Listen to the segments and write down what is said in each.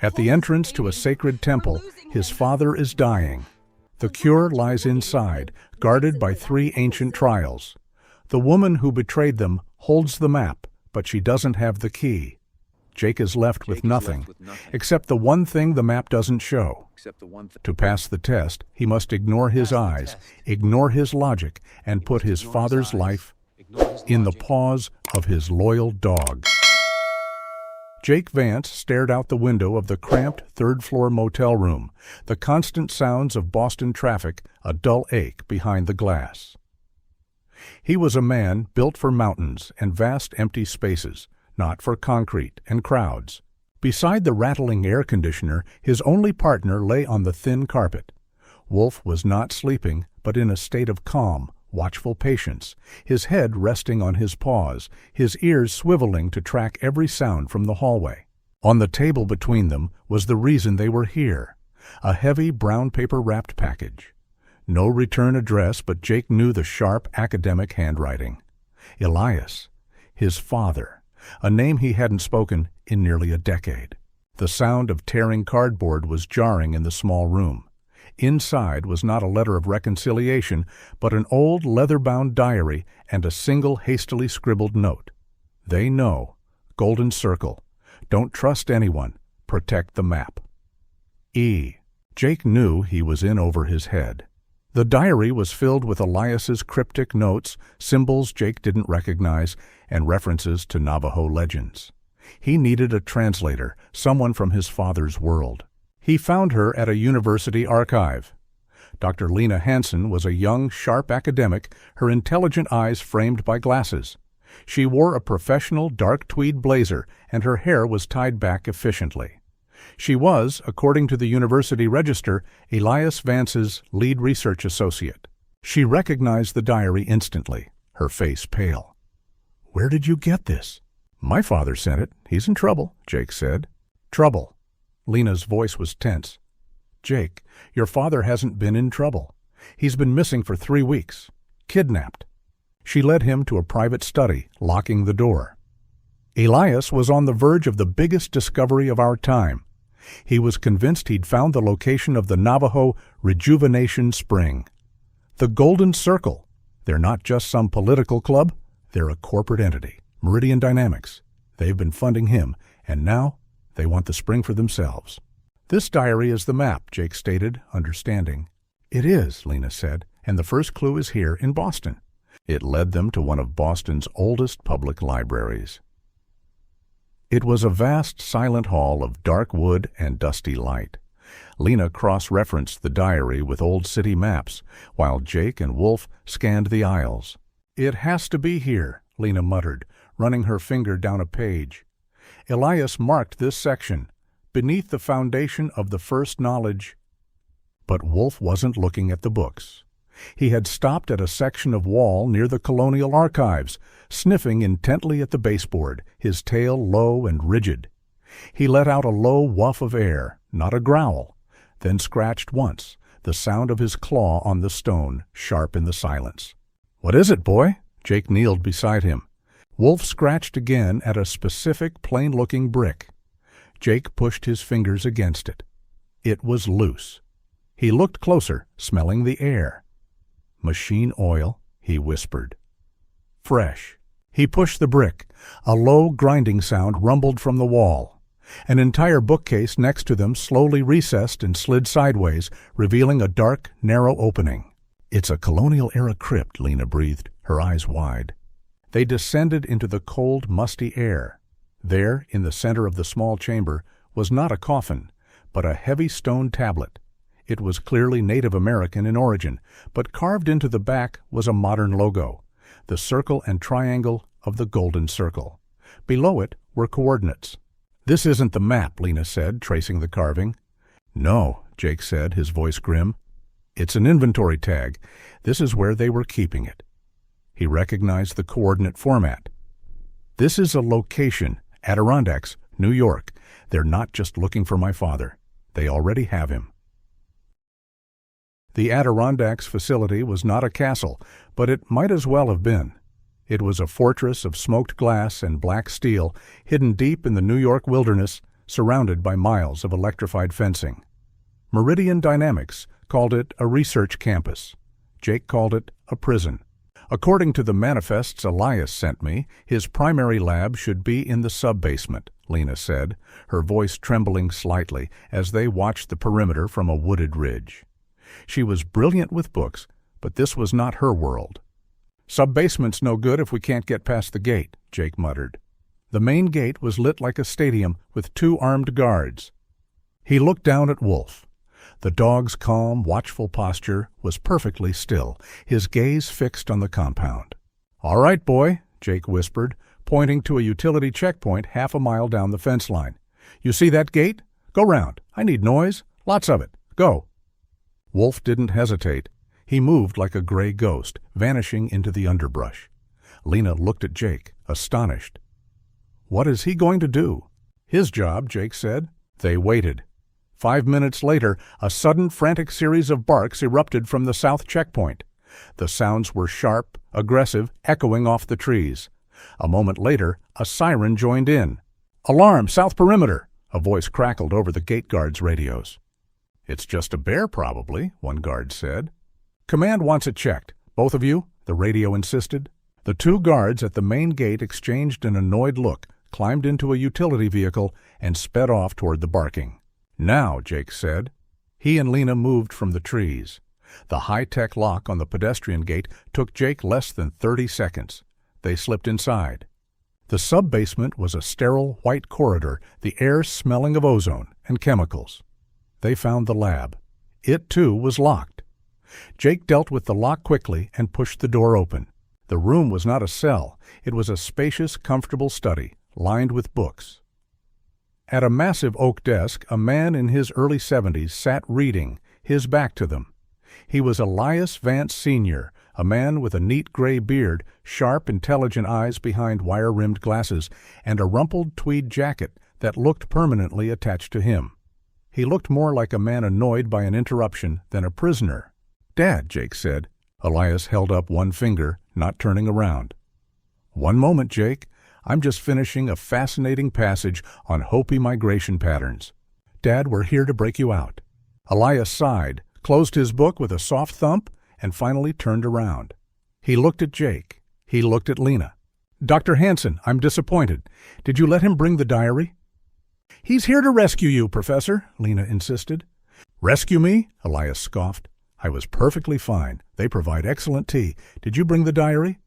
At the entrance to a sacred temple, his father is dying. The cure lies inside, guarded by 3 ancient trials. The woman who betrayed them holds the map, but she doesn't have the key. Jake is left with nothing, except the one thing the map doesn't show. To pass the test, he must ignore his eyes, ignore his logic, and put his father's life in the paws of his loyal dog. Jake Vance stared out the window of the cramped third-floor motel room, the constant sounds of Boston traffic a dull ache behind the glass. He was a man built for mountains and vast empty spaces, not for concrete and crowds. Beside the rattling air conditioner, his only partner lay on the thin carpet. Wolf was not sleeping, but in a state of calm, watchful patience, his head resting on his paws, his ears swiveling to track every sound from the hallway. On the table between them was the reason they were here, a heavy brown paper-wrapped package. No return address, but Jake knew the sharp academic handwriting. Elias, his father, a name he hadn't spoken in nearly a decade. The sound of tearing cardboard was jarring in the small room. Inside was not a letter of reconciliation, but an old leather-bound diary and a single hastily scribbled note. They know. Golden Circle. Don't trust anyone. Protect the map. E. Jake knew he was in over his head. The diary was filled with Elias's cryptic notes, symbols Jake didn't recognize, and references to Navajo legends. He needed a translator, someone from his father's world. He found her at a university archive. Dr. Lena Hansen was a young, sharp academic, her intelligent eyes framed by glasses. She wore a professional dark tweed blazer, and her hair was tied back efficiently. She was, according to the university register, Elias Vance's lead research associate. She recognized the diary instantly, her face pale. "Where did you get this?" "My father sent it. He's in trouble," Jake said. "Trouble." Lena's voice was tense. "Jake, your father hasn't been in trouble. He's been missing for 3 weeks. Kidnapped." She led him to a private study, locking the door. Elias was on the verge of the biggest discovery of our time. He was convinced he'd found the location of the Navajo Rejuvenation Spring. The Golden Circle. They're not just some political club. They're a corporate entity, Meridian Dynamics. They've been funding him, and now they want the spring for themselves. "This diary is the map," Jake stated, understanding. "It is," Lena said, "and the first clue is here in Boston." It led them to one of Boston's oldest public libraries. It was a vast, silent hall of dark wood and dusty light. Lena cross-referenced the diary with old city maps, while Jake and Wolf scanned the aisles. "It has to be here," Lena muttered, running her finger down a page. Elias marked this section, beneath the foundation of the first knowledge. But Wolf wasn't looking at the books. He had stopped at a section of wall near the Colonial Archives, sniffing intently at the baseboard, his tail low and rigid. He let out a low whuff of air, not a growl, then scratched once, the sound of his claw on the stone, sharp in the silence. "What is it, boy?" Jake kneeled beside him. Wolf scratched again at a specific, plain-looking brick. Jake pushed his fingers against it. It was loose. He looked closer, smelling the air. "Machine oil," he whispered. "Fresh." He pushed the brick. A low grinding sound rumbled from the wall. An entire bookcase next to them slowly recessed and slid sideways, revealing a dark, narrow opening. "It's a colonial-era crypt," Lena breathed, her eyes wide. They descended into the cold, musty air. There, in the center of the small chamber, was not a coffin, but a heavy stone tablet. It was clearly Native American in origin, but carved into the back was a modern logo, the circle and triangle of the Golden Circle. Below it were coordinates. "This isn't the map," Lena said, tracing the carving. "No," Jake said, his voice grim. "It's an inventory tag. This is where they were keeping it." He recognized the coordinate format. "This is a location, Adirondacks, New York. They're not just looking for my father. They already have him." The Adirondacks facility was not a castle, but it might as well have been. It was a fortress of smoked glass and black steel, hidden deep in the New York wilderness, surrounded by miles of electrified fencing. Meridian Dynamics called it a research campus. Jake called it a prison. According to the manifests Elias sent me, his primary lab should be in the sub-basement, Lena said, her voice trembling slightly as they watched the perimeter from a wooded ridge. She was brilliant with books, but this was not her world. "Sub-basement's no good if we can't get past the gate," Jake muttered. The main gate was lit like a stadium with 2 armed guards. He looked down at Wolf. The dog's calm, watchful posture was perfectly still, his gaze fixed on the compound. "All right, boy," Jake whispered, pointing to a utility checkpoint half a mile down the fence line. "You see that gate? Go round. I need noise. Lots of it. Go." Wolf didn't hesitate. He moved like a gray ghost, vanishing into the underbrush. Lena looked at Jake, astonished. "What is he going to do?" "His job," Jake said. They waited. 5 minutes later, a sudden, frantic series of barks erupted from the south checkpoint. The sounds were sharp, aggressive, echoing off the trees. A moment later, a siren joined in. "Alarm, south perimeter!" a voice crackled over the gate guards' radios. "It's just a bear, probably," one guard said. "Command wants it checked. Both of you?" the radio insisted. The 2 guards at the main gate exchanged an annoyed look, climbed into a utility vehicle, and sped off toward the barking. "Now," Jake said. He and Lena moved from the trees. The high-tech lock on the pedestrian gate took Jake less than 30 seconds. They slipped inside. The sub-basement was a sterile, white corridor, the air smelling of ozone and chemicals. They found the lab. It, too, was locked. Jake dealt with the lock quickly and pushed the door open. The room was not a cell. It was a spacious, comfortable study, lined with books. At a massive oak desk, a man in his early 70s sat reading, his back to them. He was Elias Vance Sr., a man with a neat gray beard, sharp, intelligent eyes behind wire-rimmed glasses, and a rumpled tweed jacket that looked permanently attached to him. He looked more like a man annoyed by an interruption than a prisoner. "Dad," Jake said. Elias held up one finger, not turning around. "One moment, Jake. I'm just finishing a fascinating passage on Hopi migration patterns. Dad, we're here to break you out." Elias sighed, closed his book with a soft thump, and finally turned around. He looked at Jake. He looked at Lena. "Dr. Hansen, I'm disappointed. Did you let him bring the diary?" "He's here to rescue you, Professor," Lena insisted. "Rescue me?" Elias scoffed. "I was perfectly fine. They provide excellent tea. Did you bring the diary?"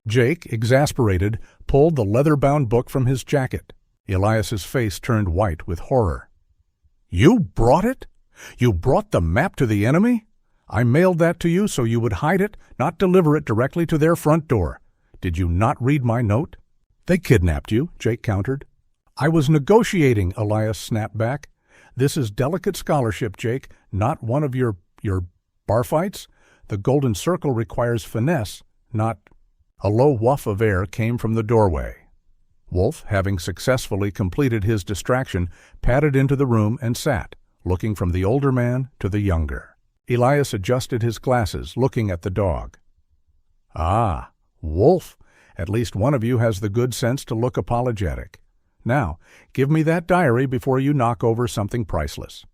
Jake, exasperated, pulled the leather-bound book from his jacket. Elias's face turned white with horror. "You brought it? You brought the map to the enemy? I mailed that to you so you would hide it, not deliver it directly to their front door. Did you not read my note?" "They kidnapped you," Jake countered. "I was negotiating," Elias snapped back. "This is delicate scholarship, Jake, not one of your bar fights. The Golden Circle requires finesse, not—" A low whiff of air came from the doorway. Wolf, having successfully completed his distraction, padded into the room and sat, looking from the older man to the younger. Elias adjusted his glasses, looking at the dog. "Ah, Wolf, at least one of you has the good sense to look apologetic. Now, give me that diary before you knock over something priceless."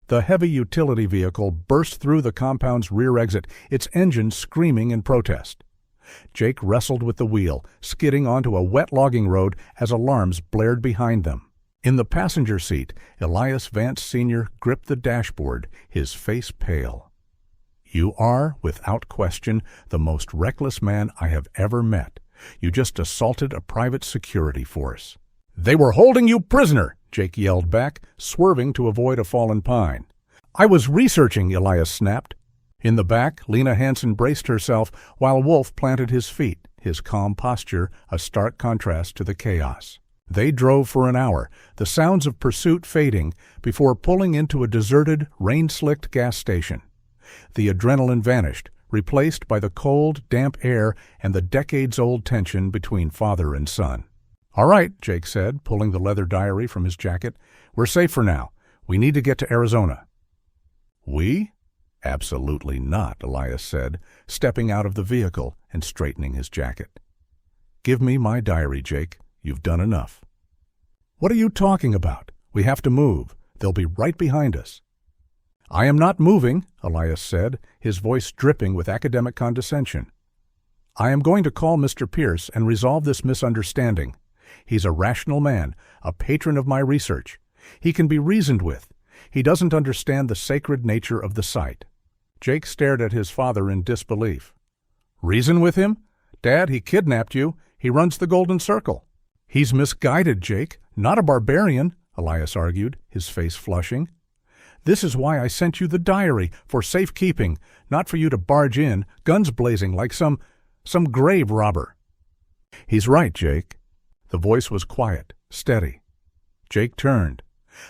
The heavy utility vehicle burst through the compound's rear exit, its engine screaming in protest. Jake wrestled with the wheel, skidding onto a wet logging road as alarms blared behind them. In the passenger seat, Elias Vance Sr. gripped the dashboard, his face pale. "You are, without question, the most reckless man I have ever met. You just assaulted a private security force." "They were holding you prisoner!" Jake yelled back, swerving to avoid a fallen pine. "I was researching," Elias snapped. In the back, Lena Hansen braced herself while Wolf planted his feet, his calm posture a stark contrast to the chaos. They drove for an hour, the sounds of pursuit fading, before pulling into a deserted, rain-slicked gas station. The adrenaline vanished, replaced by the cold, damp air and the decades-old tension between father and son. "All right," Jake said, pulling the leather diary from his jacket. "We're safe for now. We need to get to Arizona." "We? Absolutely not," Elias said, stepping out of the vehicle and straightening his jacket. "Give me my diary, Jake. You've done enough." "What are you talking about? We have to move. They'll be right behind us." "I am not moving," Elias said, his voice dripping with academic condescension. "I am going to call Mr. Pierce and resolve this misunderstanding. He's a rational man, a patron of my research. He can be reasoned with. He doesn't understand the sacred nature of the site." Jake stared at his father in disbelief. "Reason with him? Dad, he kidnapped you. He runs the Golden Circle." "He's misguided, Jake, not a barbarian," Elias argued, his face flushing. "This is why I sent you the diary, for safekeeping, not for you to barge in, guns blazing like some grave robber." "He's right, Jake." The voice was quiet, steady. Jake turned.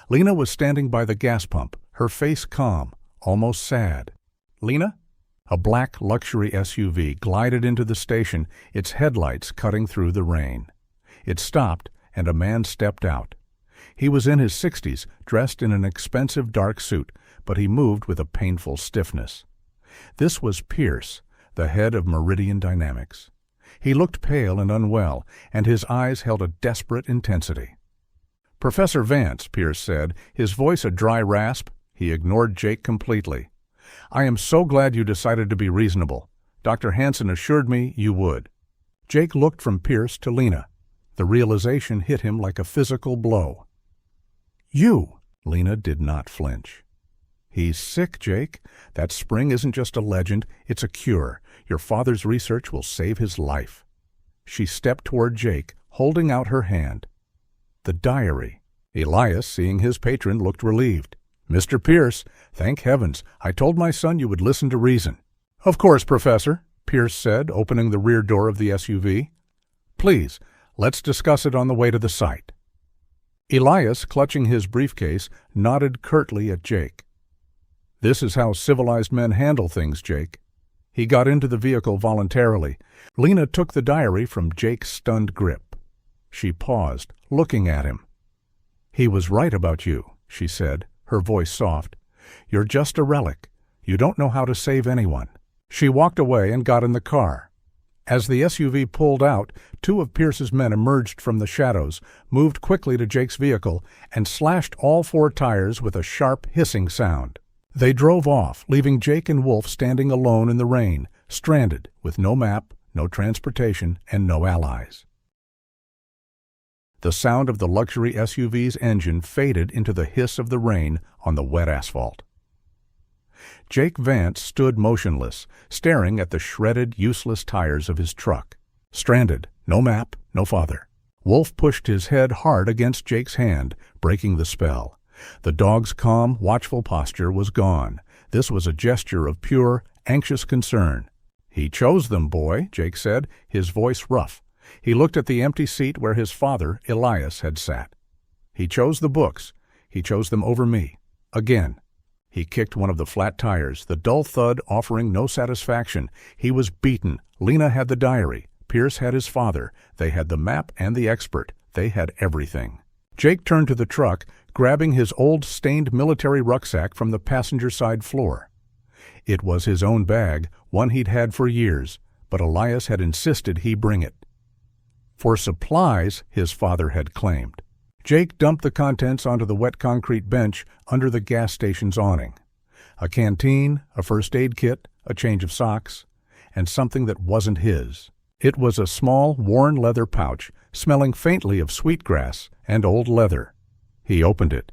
Lena was standing by the gas pump, her face calm, almost sad. "Lena?" A black luxury SUV glided into the station, its headlights cutting through the rain. It stopped, and a man stepped out. He was in his 60s, dressed in an expensive dark suit, but he moved with a painful stiffness. This was Pierce, the head of Meridian Dynamics. He looked pale and unwell, and his eyes held a desperate intensity. "Professor Vance," Pierce said, his voice a dry rasp. He ignored Jake completely. "I am so glad you decided to be reasonable. Dr. Hansen assured me you would." Jake looked from Pierce to Lena. The realization hit him like a physical blow. "You!" Lena did not flinch. "He's sick, Jake. That spring isn't just a legend, it's a cure. Your father's research will save his life." She stepped toward Jake, holding out her hand. The diary. Elias, seeing his patron, looked relieved. "Mr. Pierce, thank heavens, I told my son you would listen to reason." "Of course, Professor," Pierce said, opening the rear door of the SUV. "Please, let's discuss it on the way to the site." Elias, clutching his briefcase, nodded curtly at Jake. "This is how civilized men handle things, Jake." He got into the vehicle voluntarily. Lena took the diary from Jake's stunned grip. She paused, looking at him. "He was right about you," she said, her voice soft. "You're just a relic. You don't know how to save anyone." She walked away and got in the car. As the SUV pulled out, two of Pierce's men emerged from the shadows, moved quickly to Jake's vehicle, and slashed all four tires with a sharp, hissing sound. They drove off, leaving Jake and Wolf standing alone in the rain, stranded, with no map, no transportation, and no allies. The sound of the luxury SUV's engine faded into the hiss of the rain on the wet asphalt. Jake Vance stood motionless, staring at the shredded, useless tires of his truck. Stranded, no map, no father. Wolf pushed his head hard against Jake's hand, breaking the spell. The dog's calm, watchful posture was gone. This was a gesture of pure, anxious concern. "He chose them, boy," Jake said, his voice rough. He looked at the empty seat where his father, Elias, had sat. "He chose the books. He chose them over me. Again." He kicked one of the flat tires, the dull thud offering no satisfaction. He was beaten. Lena had the diary. Pierce had his father. They had the map and the expert. They had everything. Jake turned to the truck, grabbing his old stained military rucksack from the passenger side floor. It was his own bag, one he'd had for years, but Elias had insisted he bring it. For supplies, his father had claimed. Jake dumped the contents onto the wet concrete bench under the gas station's awning. A canteen, a first aid kit, a change of socks, and something that wasn't his. It was a small, worn leather pouch, smelling faintly of sweetgrass and old leather. He opened it.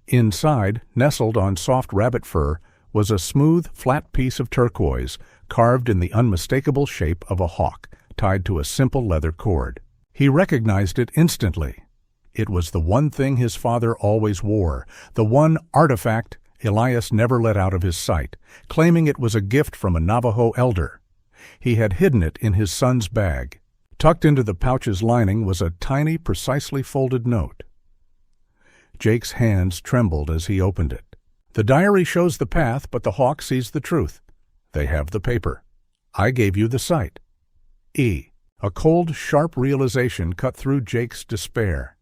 Inside, nestled on soft rabbit fur, was a smooth, flat piece of turquoise, carved in the unmistakable shape of a hawk, tied to a simple leather cord. He recognized it instantly. It was the one thing his father always wore, the one artifact Elias never let out of his sight, claiming it was a gift from a Navajo elder. He had hidden it in his son's bag. Tucked into the pouch's lining was a tiny, precisely folded note. Jake's hands trembled as he opened it. "The diary shows the path, but the hawk sees the truth. They have the paper. I gave you the site." A cold, sharp realization cut through Jake's despair.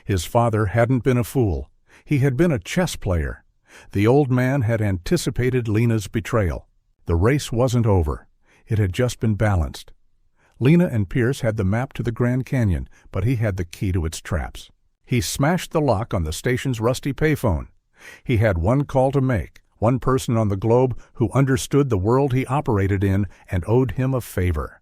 His father hadn't been a fool. He had been a chess player. The old man had anticipated Lena's betrayal. The race wasn't over. It had just been balanced. Lena and Pierce had the map to the Grand Canyon, but he had the key to its traps. He smashed the lock on the station's rusty payphone. He had one call to make, one person on the globe who understood the world he operated in and owed him a favor.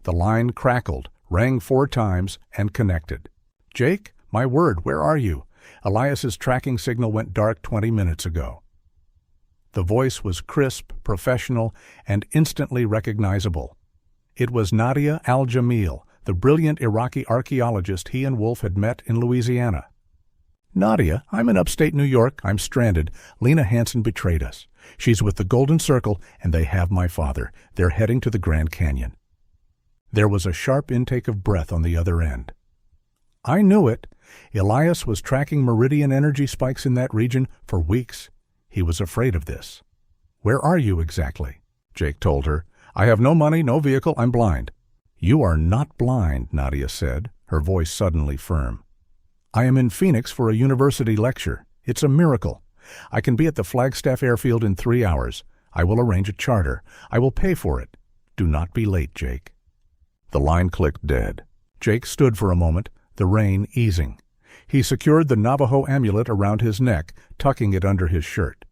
The line crackled, rang 4 times, and connected. "Jake, my word, where are you? Elias's tracking signal went dark 20 minutes ago." The voice was crisp, professional, and instantly recognizable. It was Nadia Al-Jamil, the brilliant Iraqi archaeologist he and Wolf had met in Louisiana. "Nadia, I'm in upstate New York. I'm stranded. Lena Hansen betrayed us. She's with the Golden Circle, and they have my father. They're heading to the Grand Canyon." There was a sharp intake of breath on the other end. "I knew it. Elias was tracking meridian energy spikes in that region for weeks. He was afraid of this." "Where are you exactly?" Jake told her. "I have no money, no vehicle. I'm blind." "You are not blind," Nadia said, her voice suddenly firm. "I am in Phoenix for a university lecture. It's a miracle. I can be at the Flagstaff airfield in 3 hours. I will arrange a charter. I will pay for it. Do not be late, Jake." The line clicked dead. Jake stood for a moment, the rain easing. He secured the Navajo amulet around his neck, tucking it under his shirt.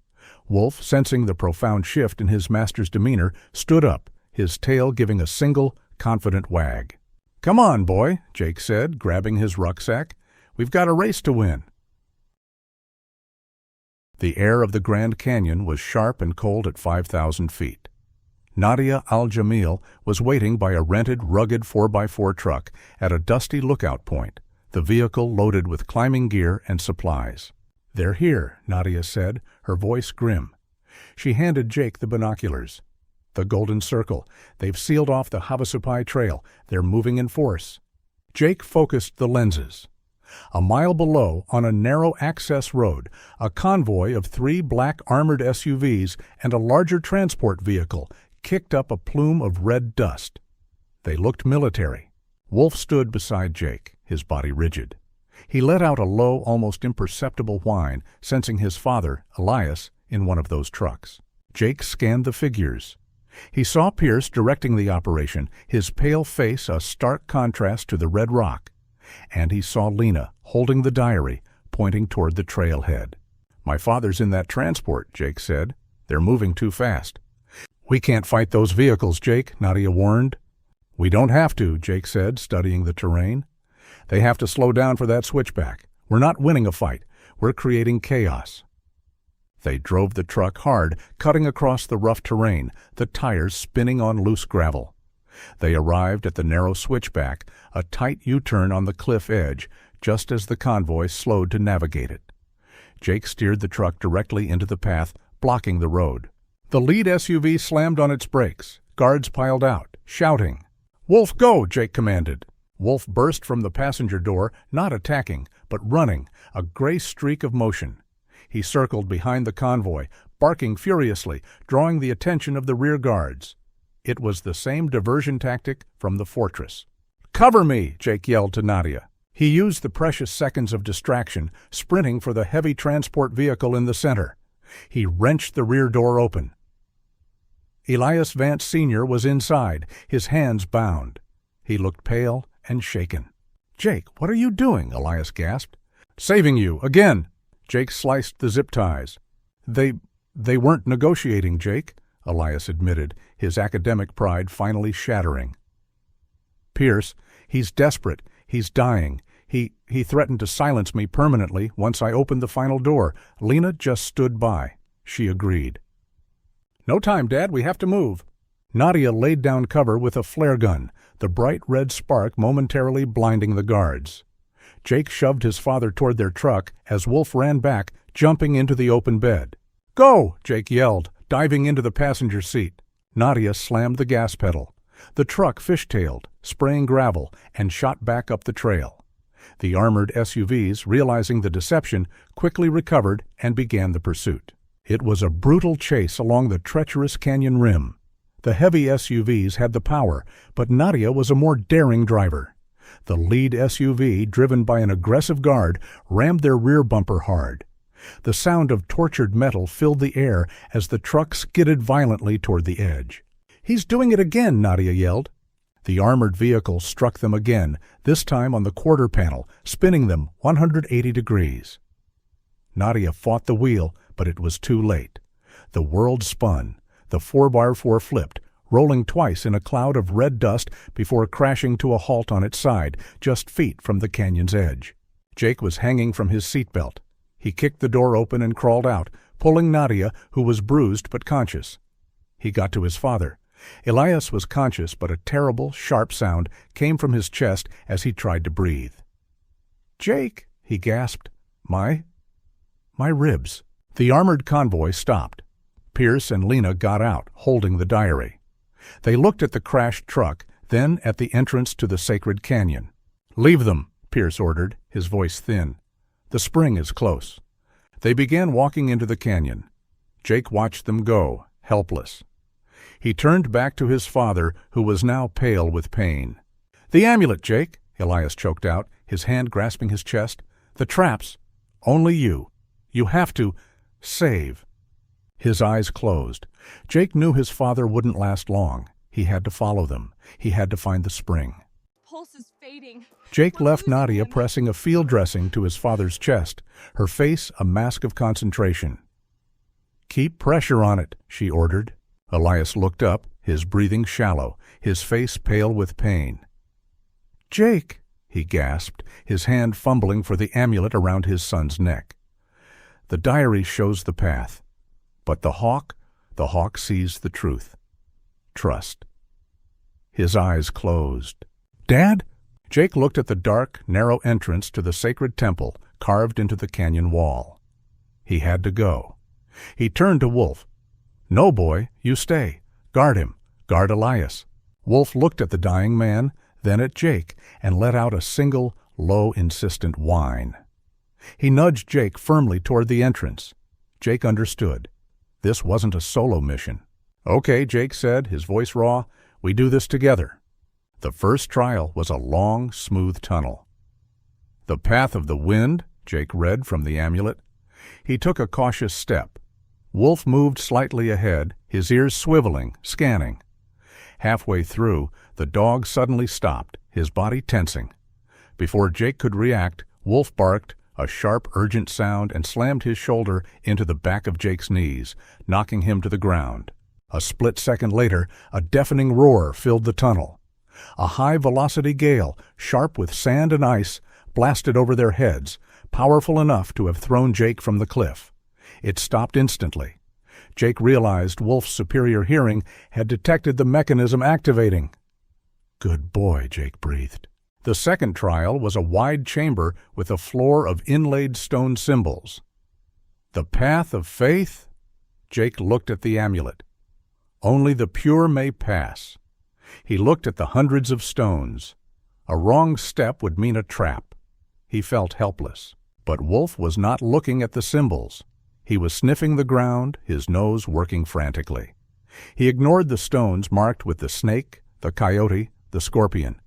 Wolf, sensing the profound shift in his master's demeanor, stood up, his tail giving a single, confident wag. "Come on, boy," Jake said, grabbing his rucksack. "We've got a race to win." The air of the Grand Canyon was sharp and cold at 5,000 feet. Nadia Al-Jamil was waiting by a rented, rugged 4x4 truck at a dusty lookout point, the vehicle loaded with climbing gear and supplies. "They're here," Nadia said, her voice grim. She handed Jake the binoculars. "The Golden Circle. They've sealed off the Havasupai Trail. They're moving in force." Jake focused the lenses. A mile below, on a narrow access road, a convoy of 3 black armored SUVs and a larger transport vehicle kicked up a plume of red dust. They looked military. Wolf stood beside Jake, his body rigid. He let out a low, almost imperceptible whine, sensing his father, Elias, in one of those trucks. Jake scanned the figures. He saw Pierce directing the operation, his pale face a stark contrast to the red rock. And he saw Lena, holding the diary, pointing toward the trailhead. "My father's in that transport," Jake said. "They're moving too fast." "We can't fight those vehicles, Jake," Nadia warned. "We don't have to," Jake said, studying the terrain. "They have to slow down for that switchback. We're not winning a fight. We're creating chaos." They drove the truck hard, cutting across the rough terrain, the tires spinning on loose gravel. They arrived at the narrow switchback, a tight U-turn on the cliff edge, just as the convoy slowed to navigate it. Jake steered the truck directly into the path, blocking the road. The lead SUV slammed on its brakes. Guards piled out, shouting. "Wolf, go!" Jake commanded. Wolf burst from the passenger door, not attacking, but running, a gray streak of motion. He circled behind the convoy, barking furiously, drawing the attention of the rear guards. It was the same diversion tactic from the fortress. "Cover me!" Jake yelled to Nadia. He used the precious seconds of distraction, sprinting for the heavy transport vehicle in the center. He wrenched the rear door open. Elias Vance Sr. was inside, his hands bound. He looked pale and shaken. "Jake, what are you doing?" Elias gasped. "Saving you, again!" Jake sliced the zip ties. They weren't negotiating, Jake," Elias admitted, his academic pride finally shattering. "Pierce, he's desperate. He's dying. He threatened to silence me permanently once I opened the final door. Lena just stood by." She agreed. "No time, Dad. We have to move." Nadia laid down cover with a flare gun, the bright red spark momentarily blinding the guards. Jake shoved his father toward their truck as Wolf ran back, jumping into the open bed. "Go!" Jake yelled, diving into the passenger seat. Nadia slammed the gas pedal. The truck fishtailed, spraying gravel, and shot back up the trail. The armored SUVs, realizing the deception, quickly recovered and began the pursuit. It was a brutal chase along the treacherous canyon rim. The heavy SUVs had the power, but Nadia was a more daring driver. The lead SUV, driven by an aggressive guard, rammed their rear bumper hard. The sound of tortured metal filled the air as the truck skidded violently toward the edge. "He's doing it again!" Nadia yelled. The armored vehicle struck them again, this time on the quarter panel, spinning them 180 degrees. Nadia fought the wheel, but it was too late. The world spun. The 4x4 flipped, rolling twice in a cloud of red dust before crashing to a halt on its side, just feet from the canyon's edge. Jake was hanging from his seatbelt. He kicked the door open and crawled out, pulling Nadia, who was bruised but conscious. He got to his father. Elias was conscious, but a terrible, sharp sound came from his chest as he tried to breathe. "Jake," he gasped. My ribs." The armored convoy stopped. Pierce and Lena got out, holding the diary. They looked at the crashed truck, then at the entrance to the sacred canyon. "Leave them," Pierce ordered, his voice thin. "The spring is close." They began walking into the canyon. Jake watched them go, helpless. He turned back to his father, who was now pale with pain. "The amulet, Jake," Elias choked out, his hand grasping his chest. "The traps. Only you. You have to save." His eyes closed. Jake knew his father wouldn't last long. He had to follow them. He had to find the spring. Pulse is fading. Jake left Nadia pressing a field dressing to his father's chest, her face a mask of concentration. "Keep pressure on it," she ordered. Elias looked up, his breathing shallow, his face pale with pain. "Jake," he gasped, his hand fumbling for the amulet around his son's neck. The diary shows the path. But the hawk sees the truth. Trust. His eyes closed. "Dad?" Jake looked at the dark, narrow entrance to the sacred temple carved into the canyon wall. He had to go. He turned to Wolf. "No, boy, you stay. Guard him. Guard Elias." Wolf looked at the dying man, then at Jake, and let out a single, low, insistent whine. He nudged Jake firmly toward the entrance. Jake understood. This wasn't a solo mission. "Okay," Jake said, his voice raw. "We do this together." The first trial was a long, smooth tunnel. "The path of the wind," Jake read from the amulet. He took a cautious step. Wolf moved slightly ahead, his ears swiveling, scanning. Halfway through, the dog suddenly stopped, his body tensing. Before Jake could react, Wolf barked, a sharp, urgent sound, and slammed his shoulder into the back of Jake's knees, knocking him to the ground. A split second later, a deafening roar filled the tunnel. A high-velocity gale, sharp with sand and ice, blasted over their heads, powerful enough to have thrown Jake from the cliff. It stopped instantly. Jake realized Wolf's superior hearing had detected the mechanism activating. "Good boy," Jake breathed. The second trial was a wide chamber with a floor of inlaid stone symbols. "The path of faith?" Jake looked at the amulet. "Only the pure may pass." He looked at the hundreds of stones. A wrong step would mean a trap. He felt helpless. But Wolf was not looking at the symbols. He was sniffing the ground, his nose working frantically. He ignored the stones marked with the snake, the coyote, the scorpion.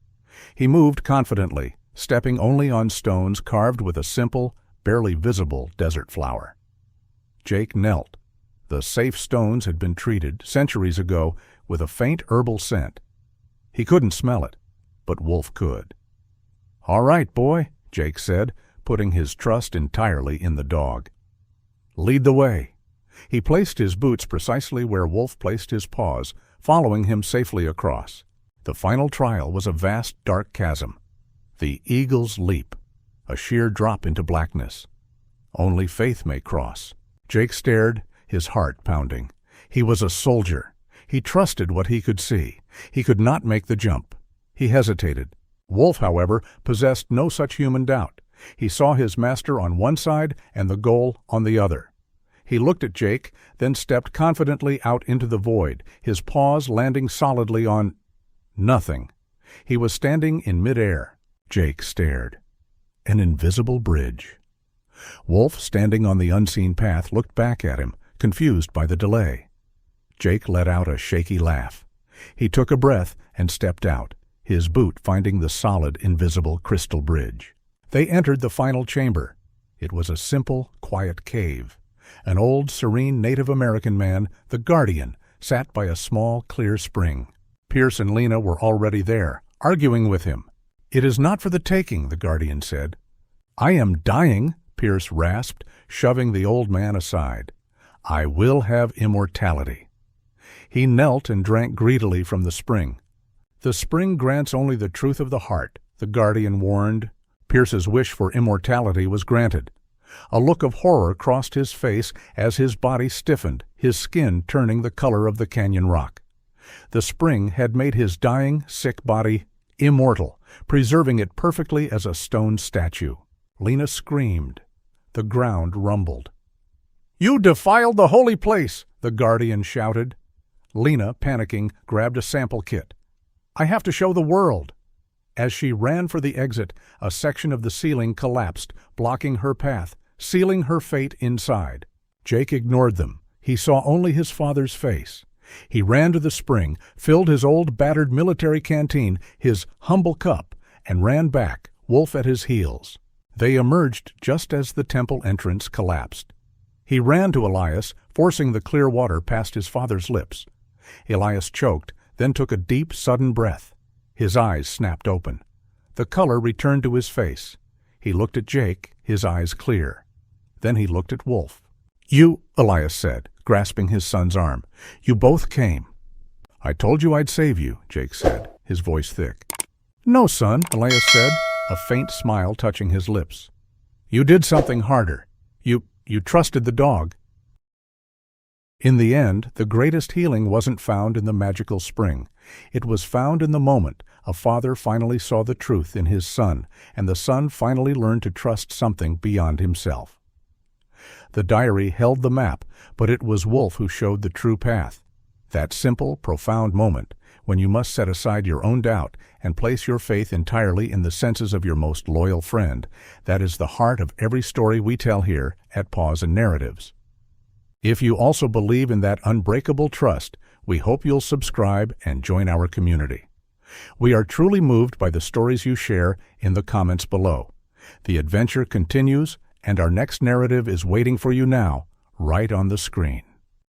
He moved confidently, stepping only on stones carved with a simple, barely visible desert flower. Jake knelt. The safe stones had been treated, centuries ago, with a faint herbal scent. He couldn't smell it, but Wolf could. "All right, boy," Jake said, putting his trust entirely in the dog. "Lead the way." He placed his boots precisely where Wolf placed his paws, following him safely across. The final trial was a vast, dark chasm. The eagle's leap, a sheer drop into blackness. Only faith may cross. Jake stared, his heart pounding. He was a soldier. He trusted what he could see. He could not make the jump. He hesitated. Wolf, however, possessed no such human doubt. He saw his master on one side and the goal on the other. He looked at Jake, then stepped confidently out into the void, his paws landing solidly on nothing. He was standing in midair. Jake stared. An invisible bridge. Wolf, standing on the unseen path, looked back at him, confused by the delay. Jake let out a shaky laugh. He took a breath and stepped out, his boot finding the solid, invisible crystal bridge. They entered the final chamber. It was a simple, quiet cave. An old, serene Native American man, the guardian, sat by a small, clear spring. Pierce and Lena were already there, arguing with him. "It is not for the taking," the guardian said. "I am dying," Pierce rasped, shoving the old man aside. "I will have immortality." He knelt and drank greedily from the spring. "The spring grants only the truth of the heart," the guardian warned. Pierce's wish for immortality was granted. A look of horror crossed his face as his body stiffened, his skin turning the color of the canyon rock. The spring had made his dying, sick body immortal, preserving it perfectly as a stone statue. Lena screamed. The ground rumbled. "You defiled the holy place!" the guardian shouted. Lena, panicking, grabbed a sample kit. "I have to show the world." As she ran for the exit, a section of the ceiling collapsed, blocking her path, sealing her fate inside. Jake ignored them. He saw only his father's face. He ran to the spring, filled his old battered military canteen, his humble cup, and ran back, Wolf at his heels. They emerged just as the temple entrance collapsed. He ran to Elias, forcing the clear water past his father's lips. Elias choked, then took a deep, sudden breath. His eyes snapped open. The color returned to his face. He looked at Jake, his eyes clear. Then he looked at Wolf. "You," Elias said, grasping his son's arm. "You both came." "I told you I'd save you," Jake said, his voice thick. "No, son," Elias said, a faint smile touching his lips. "You did something harder. You trusted the dog." In the end, the greatest healing wasn't found in the magical spring. It was found in the moment a father finally saw the truth in his son, and the son finally learned to trust something beyond himself. The diary held the map, but it was Wolf who showed the true path. That simple, profound moment, when you must set aside your own doubt and place your faith entirely in the senses of your most loyal friend, that is the heart of every story we tell here at Paws Narratives. If you also believe in that unbreakable trust, we hope you'll subscribe and join our community. We are truly moved by the stories you share in the comments below. The adventure continues, and our next narrative is waiting for you now, right on the screen.